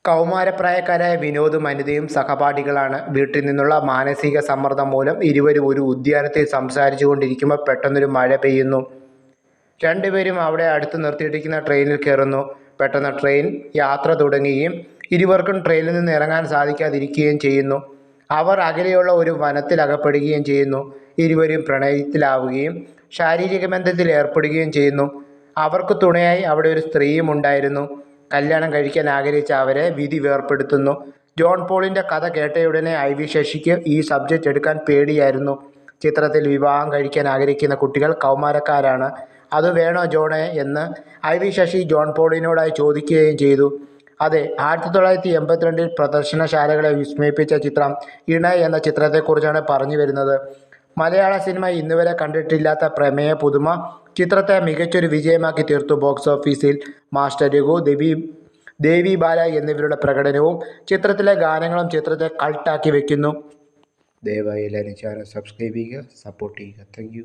കൗമാരപ്രായക്കാരായ വിനോദും അനിതയും സഹപാഠികളാണ്. വീട്ടിൽ നിന്നുള്ള മാനസിക സമ്മർദ്ദം മൂലം ഇരുവരും ഒരു ഉദ്യാനത്തിൽ സംസാരിച്ചു കൊണ്ടിരിക്കുമ്പോൾ പെട്ടെന്നൊരു മഴ പെയ്യുന്നു. രണ്ടുപേരും അവിടെ അടുത്ത് നിർത്തിയിട്ടിരിക്കുന്ന ട്രെയിനിൽ കയറുന്നു. പെട്ടെന്ന് ട്രെയിൻ യാത്ര തുടങ്ങുകയും ഇരുവർക്കും ട്രെയിനിൽ നിന്ന് ഇറങ്ങാൻ സാധിക്കാതിരിക്കുകയും ചെയ്യുന്നു. അവർ അകലെയുള്ള ഒരു വനത്തിൽ അകപ്പെടുകയും ചെയ്യുന്നു. ഇരുവരും പ്രണയത്തിലാവുകയും ശാരീരിക ബന്ധത്തിൽ ഏർപ്പെടുകയും ചെയ്യുന്നു. അവർക്ക് തുണയായി അവിടെ ഒരു സ്ത്രീയും ഉണ്ടായിരുന്നു. കല്യാണം കഴിക്കാൻ ആഗ്രഹിച്ച അവരെ വിധി വേർപ്പെടുത്തുന്നു. ജോൺ പോളിൻ്റെ കഥ കേട്ടയുടനെ ഐ.വി. ശശിക്ക് ഈ സബ്ജക്റ്റ് എടുക്കാൻ പേടിയായിരുന്നു. ചിത്രത്തിൽ വിവാഹം കഴിക്കാൻ ആഗ്രഹിക്കുന്ന കുട്ടികൾ കൗമാരക്കാരാണ്. അത് വേണോ ജോണേ എന്ന് ഐ.വി. ശശി ജോൺ പോളിനോടായി ചോദിക്കുകയും ചെയ്തു. അതെ, 1982 പ്രദർശനശാലകളെ വിസ്മയിപ്പിച്ച ചിത്രം ഇണ എന്ന ചിത്രത്തെക്കുറിച്ചാണ് പറഞ്ഞു വരുന്നത്. മലയാള സിനിമ ഇന്നുവരെ കണ്ടിട്ടില്ലാത്ത പ്രമേയ പുതുമ ചിത്രത്തെ മികച്ചൊരു വിജയമാക്കി തീർത്തു. ബോക്സ് ഓഫീസിൽ മാസ്റ്റർ രഘു, ദേവി ബാല എന്നിവരുടെ പ്രകടനവും ചിത്രത്തിലെ ഗാനങ്ങളും ചിത്രത്തെ കൾട്ടാക്കി വയ്ക്കുന്നു. ദയവായി എല്ലാവരും ചാനൽ സബ്സ്ക്രൈബ് ചെയ്യുക, സപ്പോർട്ട് ചെയ്യുക. Thank you.